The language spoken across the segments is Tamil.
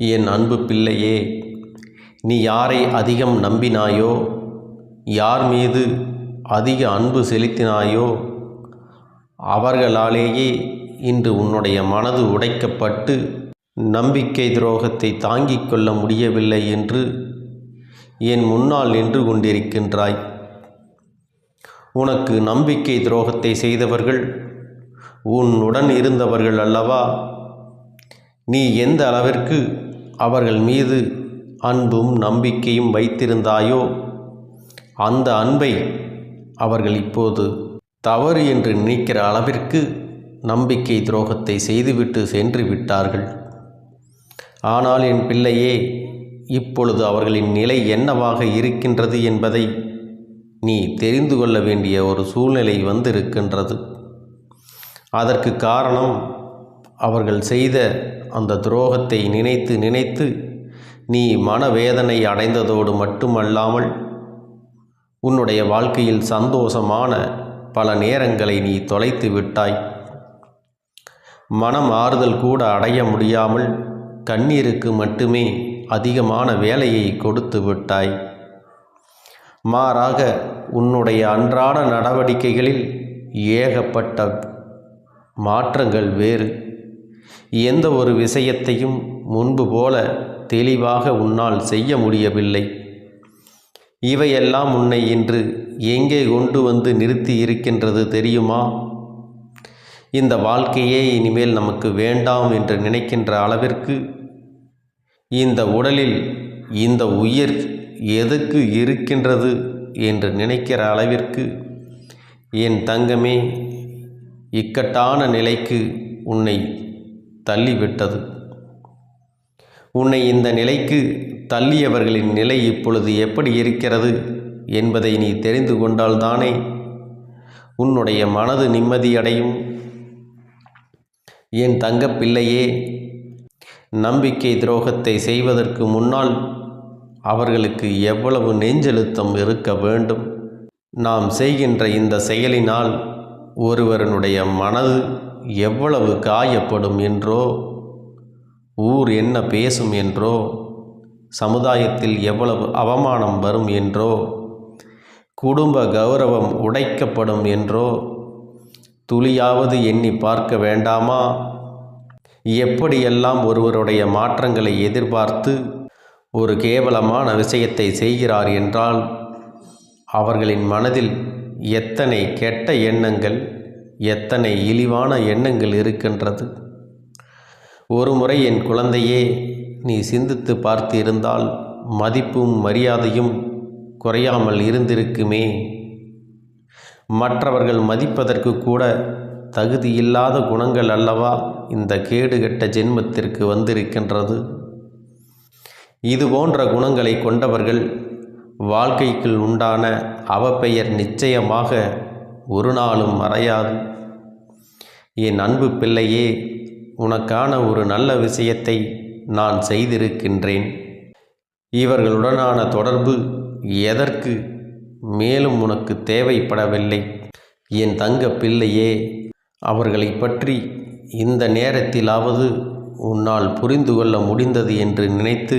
என் அன்பு பிள்ளையே, நீ யாரை அதிகம் நம்பினாயோ, யார் மீது அதிக அன்பு செலுத்தினாயோ, அவர்களாலேயே இன்று உன்னுடைய மனது உடைக்கப்பட்டு நம்பிக்கை துரோகத்தை தாங்கிக் கொள்ள முடியவில்லை என்று என் முன்னால் நின்று கொண்டிருக்கின்றாய். உனக்கு நம்பிக்கை துரோகத்தை செய்தவர்கள் உன்னுடன் இருந்தவர்கள் அல்லவா? நீ எந்த அளவிற்கு அவர்கள் மீது அன்பும் நம்பிக்கையும் வைத்திருந்தாயோ, அந்த அன்பை அவர்கள் இப்போது தவறு என்று நினைக்கிற அளவிற்கு நம்பிக்கை துரோகத்தை செய்துவிட்டு சென்று விட்டார்கள். ஆனால் என் பிள்ளையே, இப்பொழுது அவர்களின் நிலை என்னவாக இருக்கின்றது என்பதை நீ தெரிந்து கொள்ள வேண்டிய ஒரு சூழ்நிலை வந்திருக்கின்றது. அதற்கு காரணம், அவர்கள் செய்த அந்த துரோகத்தை நினைத்து நினைத்து நீ மனவேதனை அடைந்ததோடு மட்டுமல்லாமல் உன்னுடைய வாழ்க்கையில் சந்தோஷமான பல நேரங்களை நீ தொலைத்து விட்டாய். மனம் ஆறுதல் கூட அடைய முடியாமல் கண்ணீருக்கு மட்டுமே அதிகமான வேலையை கொடுத்து விட்டாய். மாறாக உன்னுடைய அன்றாட நடவடிக்கைகளில் ஏகப்பட்ட மாற்றங்கள் வேறு. எந்த ஒரு விஷயத்தையும் முன்பு போல தெளிவாக உன்னால் செய்ய முடியவில்லை. இவையெல்லாம் உன்னை இன்று எங்கே கொண்டு வந்து நிறுத்தி இருக்கின்றது தெரியுமா? இந்த வாழ்க்கையே இனிமேல் நமக்கு வேண்டாம் என்று நினைக்கின்ற அளவிற்கு, இந்த உடலில் இந்த உயிர் எதுக்கு இருக்கின்றது என்று நினைக்கிற அளவிற்கு என் தங்கமே, இக்கட்டான நிலைக்கு உன்னை தள்ளிவிட்டது. உன்னை இந்த நிலைக்கு தள்ளியவர்களின் நிலை இப்பொழுது எப்படி இருக்கிறது என்பதை நீ தெரிந்து கொண்டால்தானே உன்னுடைய மனது நிம்மதியடையும். என் தங்க பிள்ளையே, நம்பிக்கை துரோகத்தை செய்வதற்கு முன்னால் அவர்களுக்கு எவ்வளவு நெஞ்செழுத்தம் இருக்க வேண்டும். நாம் செய்கின்ற இந்த செயலினால் ஒருவனுடைய மனது எவ்வளவு காயப்படும் என்றோ, ஊர் என்ன பேசும் என்றோ, சமுதாயத்தில் எவ்வளவு அவமானம் வரும் என்றோ, குடும்ப கௌரவம் உடைக்கப்படும் என்றோ துளியாவது எண்ணி பார்க்க வேண்டாமா? எப்படியெல்லாம் ஒருவருடைய மாற்றங்களை எதிர்பார்த்து ஒரு கேவலமான விஷயத்தை செய்கிறார் என்றால், அவர்களின் மனதில் எத்தனை கெட்ட எண்ணங்கள், எத்தனை இழிவான எண்ணங்கள் இருக்கின்றது. ஒரு முறை என் குழந்தையே, நீ சிந்தித்து பார்த்து இருந்தால் மதிப்பும் மரியாதையும் குறையாமல் இருந்திருக்குமே. மற்றவர்கள் மதிப்பதற்கு கூட தகுதியில்லாத குணங்கள் அல்லவா இந்த கேடுகெட்ட ஜென்மத்திற்கு வந்திருக்கின்றது. இது போன்ற குணங்களை கொண்டவர்கள் வாழ்க்கைக்குள் உண்டான அவப்பெயர் நிச்சயமாக ஒரு நாளும் மறையாது. என் அன்பு பிள்ளையே, உனக்கான ஒரு நல்ல விஷயத்தை நான் செய்திருக்கின்றேன். இவர்களுடனான தொடர்பு எதற்கு மேலும் உனக்கு தேவைப்படவில்லை. என் தங்க பிள்ளையே, அவர்களை பற்றி இந்த நேரத்திலாவது உன்னால் புரிந்து கொள்ள முடிந்தது என்று நினைத்து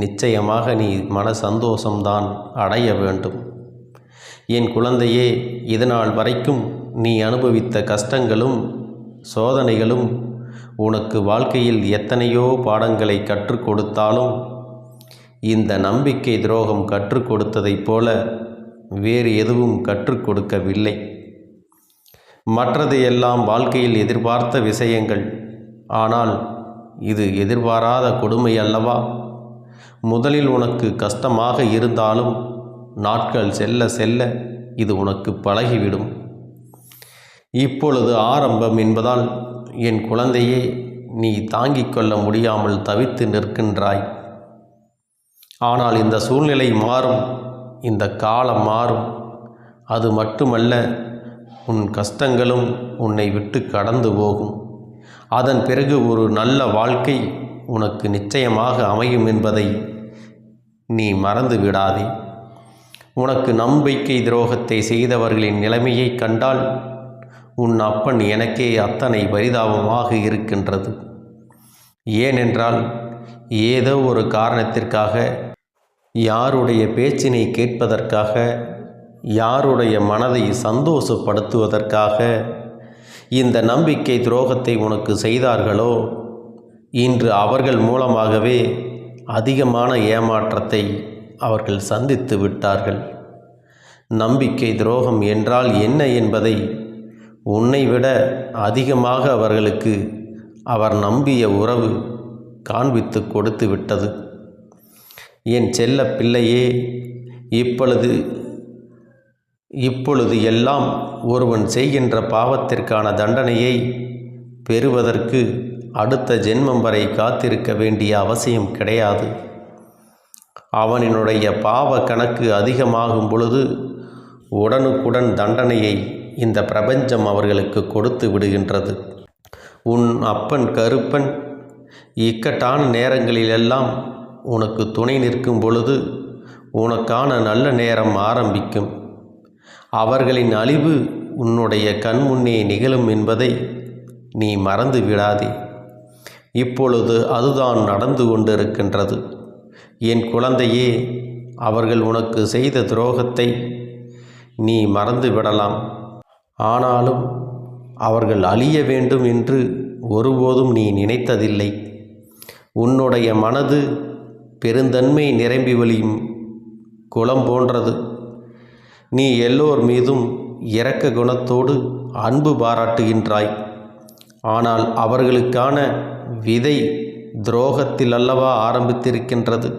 நிச்சயமாக நீ மன சந்தோஷம்தான் அடைய வேண்டும். என் குழந்தையே, இதனால் வரைக்கும் நீ அனுபவித்த கஷ்டங்களும் சோதனைகளும் உனக்கு வாழ்க்கையில் எத்தனையோ பாடங்களை கற்றுக் கொடுத்தாலும், இந்த நம்பிக்கை துரோகம் கற்றுக் கொடுத்ததைப் போல வேறு எதுவும் கற்றுக் கொடுக்கவில்லை. மற்றது எல்லாம் வாழ்க்கையில் எதிர்பார்த்த விஷயங்கள். ஆனால் இது எதிர்பாராத கொடுமை அல்லவா? முதலில் உனக்கு கஷ்டமாக இருந்தாலும் நாட்கள் செல்ல செல்ல இது உனக்கு பழகிவிடும். இப்பொழுது ஆரம்பம் என்பதால் என் குழந்தையே, நீ தாங்கிக் கொள்ள முடியாமல் தவித்து நிற்கின்றாய். ஆனால் இந்த சூழ்நிலை மாறும், இந்த காலம் மாறும். அது மட்டுமல்ல, உன் கஷ்டங்களும் உன்னை விட்டு கடந்து போகும். அதன் பிறகு ஒரு நல்ல வாழ்க்கை உனக்கு நிச்சயமாக அமையும் என்பதை நீ மறந்து விடாதே. உனக்கு நம்பிக்கை துரோகத்தை செய்தவர்களின் நிலைமையை கண்டால் உன் அப்பன் எனக்கே அத்தனை பரிதாபமாக இருக்கின்றது. ஏனென்றால் ஏதோ ஒரு காரணத்திற்காக, யாருடைய பேச்சினை கேட்பதற்காக, யாருடைய மனதை சந்தோஷப்படுத்துவதற்காக இந்த நம்பிக்கை துரோகத்தை உனக்கு செய்தார்களோ, இன்று அவர்கள் மூலமாகவே அதிகமான ஏமாற்றத்தை அவர்கள் சந்தித்து விட்டார்கள். நம்பிக்கை துரோகம் என்றால் என்ன என்பதை உன்னை விட அதிகமாக அவர்களுக்கு அவர் நம்பிய உறவு காண்பித்து கொடுத்து விட்டது. என் செல்ல பிள்ளையே, இப்பொழுது எல்லாம் ஒருவன் செய்கின்ற பாவத்திற்கான தண்டனையை பெறுவதற்கு அடுத்த ஜென்மம் வரை காத்திருக்க வேண்டிய அவசியம் கிடையாது. அவனினுடைய பாவ கணக்கு அதிகமாகும் பொழுது உடனுக்குடன் தண்டனையை இந்த பிரபஞ்சம் அவர்களுக்கு கொடுத்து விடுகின்றது. உன் அப்பன் கருப்பன் இக்கட்டான நேரங்களிலெல்லாம் உனக்கு துணை நிற்கும் பொழுது உனக்கான நல்ல நேரம் ஆரம்பிக்கும். அவர்களின் அழிவு உன்னுடைய கண்முன்னே நிகழும் என்பதை நீ மறந்து விடாதே. இப்பொழுது அதுதான் நடந்து கொண்டிருக்கின்றது. என் குழந்தையே, அவர்கள் உனக்கு செய்த துரோகத்தை நீ மறந்து விடலாம். ஆனாலும் அவர்கள் அழிய வேண்டும் என்று ஒருபோதும் நீ நினைத்ததில்லை. உன்னுடைய மனது பெருந்தன்மை நிரம்பி வழியும் குளம் போன்றது. நீ எல்லோர் மீதும் இரக்க குணத்தோடு அன்பு பாராட்டுகின்றாய். ஆனால் அவர்களுக்கான விதை துரோகத்தில் அல்லவா ஆரம்பித்திருக்கின்றது.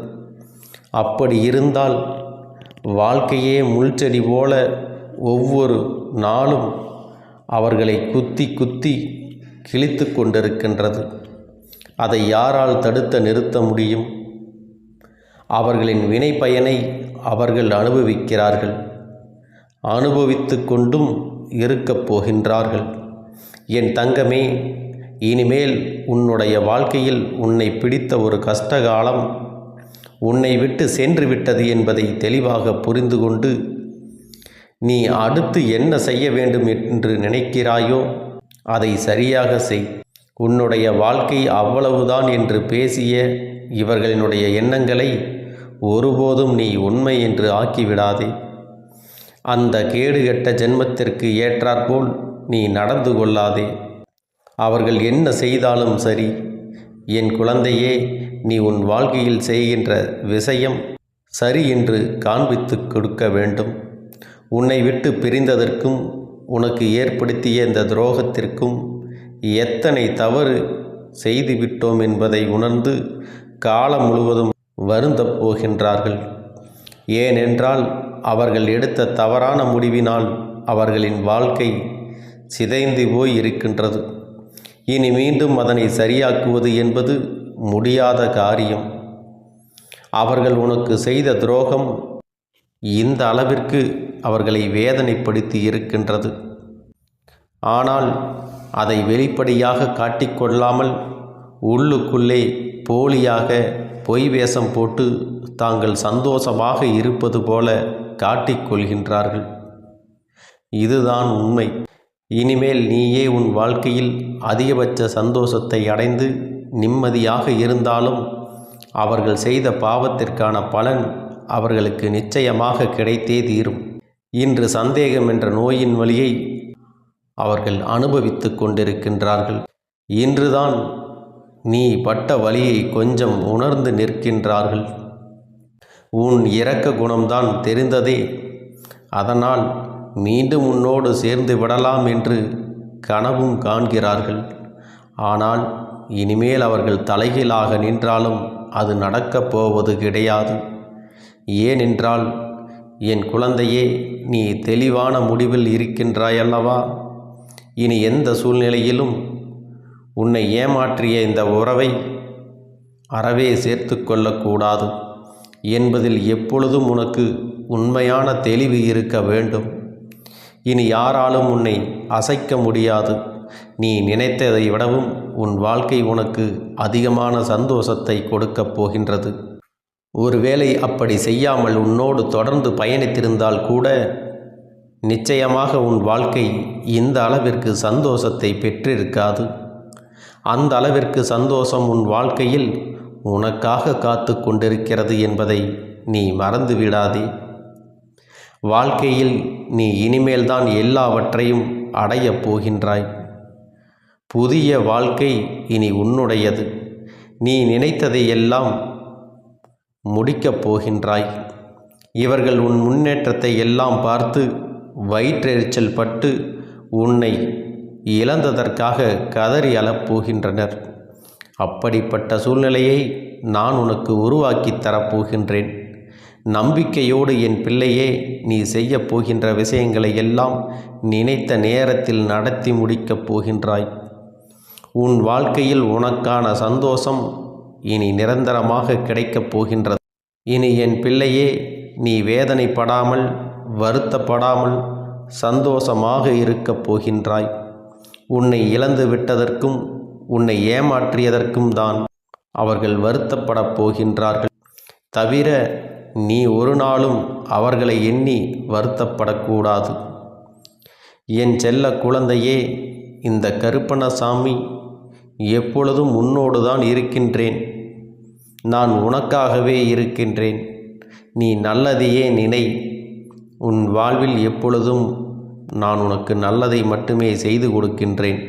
அப்படி இருந்தால் வாழ்க்கையே முள்செடி போல ஒவ்வொரு நாளும் அவர்களை குத்தி குத்தி கிழித்து கொண்டிருக்கின்றது. அதை யாரால் தடுத்து நிறுத்த முடியும்? அவர்களின் வினை பயனை அவர்கள் அனுபவிக்கிறார்கள். அனுபவித்து கொண்டும் இருக்கப் போகின்றார்கள். என் தங்கமே, இனிமேல் உன்னுடைய வாழ்க்கையில் உன்னை பிடித்த ஒரு கஷ்டகாலம் உன்னை விட்டு சென்று விட்டது என்பதை தெளிவாக புரிந்து கொண்டு நீ அடுத்து என்ன செய்ய வேண்டும் என்று நினைக்கிறாயோ அதை சரியாக செய். உன்னுடைய வாழ்க்கை அவ்வளவுதான் என்று பேசிய இவர்களினுடைய எண்ணங்களை ஒருபோதும் நீ உண்மை என்று ஆக்கிவிடாதே. அந்த கேடுகெட்ட ஜென்மத்திற்கு ஏற்றாற்போல் நீ நடந்து கொள்ளாதே. அவர்கள் என்ன செய்தாலும் சரி, என் குழந்தையே, நீ உன் வாழ்க்கையில் செய்கின்ற விஷயம் சரி என்று காண்பித்து கொடுக்க வேண்டும். உன்னை விட்டு பிரிந்ததற்கும் உனக்கு ஏற்படுத்திய இந்த துரோகத்திற்கும் எத்தனை தவறு செய்துவிட்டோம் என்பதை உணர்ந்து காலம் முழுவதும் வருந்தப் போகின்றார்கள். ஏனென்றால் அவர்கள் எடுத்த தவறான முடிவினால் அவர்களின் வாழ்க்கை சிதைந்து போய் இருக்கின்றது. இனி மீண்டும் அதனை சரியாக்குவது என்பது முடியாத காரியம். அவர்கள் உனக்கு செய்த துரோகம் இந்த அளவிற்கு அவர்களை வேதனைப்படுத்தி இருக்கின்றது. ஆனால் அதை வெளிப்படையாக காட்டிக்கொள்ளாமல் உள்ளுக்குள்ளே போலியாக பொய் வேஷம் போட்டு தாங்கள் சந்தோஷமாக இருப்பது போல காட்டிக்கொள்கின்றார்கள். இதுதான் உண்மை. இனிமேல் நீயே உன் வாழ்க்கையில் அதிகபட்ச சந்தோஷத்தை அடைந்து நிம்மதியாக இருந்தாலும் அவர்கள் செய்த பாவத்திற்கான பலன் அவர்களுக்கு நிச்சயமாக கிடைத்தே தீரும். இன்று சந்தேகம் என்ற நோயின் வலியை அவர்கள் அனுபவித்து கொண்டிருக்கின்றார்கள். இன்றுதான் நீ பட்ட வலியை கொஞ்சம் உணர்ந்து நிற்கின்றார்கள். உன் இரக்க குணம்தான் தெரிந்ததே. அதனால் மீண்டும் உன்னோடு சேர்ந்து விடலாம் என்று கனவும் காண்கிறார்கள். ஆனால் இனிமேல் அவர்கள் தலைகீழாக நின்றாலும் அது நடக்கப் போவது கிடையாது. ஏனென்றால் என் குழந்தையே, நீ தெளிவான முடிவில் இருக்கின்றாயல்லவா? இனி எந்த சூழ்நிலையிலும் உன்னை ஏமாற்றிய இந்த உறவை அறவே சேர்த்து கொள்ளக்கூடாது என்பதில் எப்பொழுதும் உனக்கு உண்மையான தெளிவு இருக்க வேண்டும். இனி யாராலும் உன்னை அசைக்க முடியாது. நீ நினைத்ததை விடவும் உன் வாழ்க்கை உனக்கு அதிகமான சந்தோஷத்தை கொடுக்கப் போகின்றது. ஒருவேளை அப்படி செய்யாமல் உன்னோடு தொடர்ந்து பயணித்திருந்தால் கூட நிச்சயமாக உன் வாழ்க்கை இந்த அளவிற்கு சந்தோஷத்தை பெற்றிருக்காது. அந்த அளவிற்கு சந்தோஷம் உன் வாழ்க்கையில் உனக்காக காத்து கொண்டிருக்கிறது என்பதை நீ மறந்து விடாதே. வாழ்க்கையில் நீ இனிமேல்தான் எல்லாவற்றையும் அடையப் போகின்றாய். புதிய வாழ்க்கை இனி உன்னுடையது. நீ நினைத்ததை எல்லாம் முடிக்கப் போகின்றாய். இவர்கள் உன் முன்னேற்றத்தை எல்லாம் பார்த்து வயிற்றெரிச்சல் பட்டு உன்னை இழந்ததற்காக கதறி அழப்போகின்றனர். அப்படிப்பட்ட சூழ்நிலையை நான் உனக்கு உருவாக்கி தரப்போகின்றேன். நம்பிக்கையோடு என் பிள்ளையே, நீ செய்ய போகின்ற விஷயங்களை எல்லாம் நினைத்த நேரத்தில் நடத்தி முடிக்கப் போகின்றாய். உன் வாழ்க்கையில் உனக்கான சந்தோஷம் இனி நிரந்தரமாக கிடைக்கப் போகின்றது. இனி என் பிள்ளையே, நீ வேதனைப்படாமல் வருத்தப்படாமல் சந்தோஷமாக இருக்கப் போகின்றாய். உன்னை இழந்து விட்டதற்கும் உன்னை ஏமாற்றியதற்கும் தான் அவர்கள் வருத்தப்படப் போகின்றார்கள். தவிர நீ ஒரு நாளும் அவர்களை எண்ணி வருத்தப்படக்கூடாது. என் செல்ல குழந்தையே, இந்த கருப்பண்ணசாமி எப்பொழுதும் உன்னோடு தான் இருக்கின்றேன். நான் உனக்காகவே இருக்கின்றேன். நீ நல்லதையே நினை. உன் வாழ்வில் எப்பொழுதும் நான் உனக்கு நல்லதை மட்டுமே செய்து கொடுக்கின்றேன்.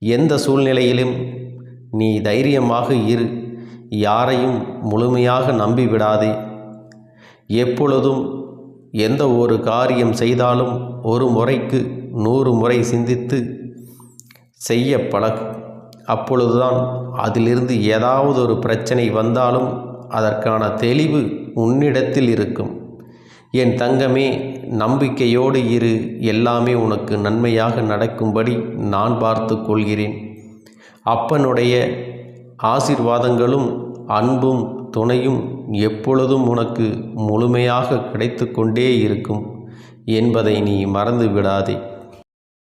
எந்த சூழ்நிலையிலும் நீ தைரியமாக இரு. யாரையும் முழுமையாக நம்பிவிடாதே. எப்பொழுதும் எந்த ஒரு காரியம் செய்தாலும் ஒரு முறைக்கு 100 முறை சிந்தித்து செய்ய பழகு. அப்பொழுதுதான் அதிலிருந்து ஏதாவது ஒரு பிரச்சனை வந்தாலும் அதற்கான தெளிவு உன்னிடத்தில் இருக்கும். என் தங்கமே, நம்பிக்கையோடு இரு. எல்லாமே உனக்கு நன்மையாக நடக்கும்படி நான் பார்த்து கொள்கிறேன். அப்பனுடைய ஆசீர்வாதங்களும் அன்பும் துணையும் எப்பொழுதும் உனக்கு முழுமையாக கிடைத்து கொண்டே இருக்கும் என்பதை நீ மறந்து விடாதே.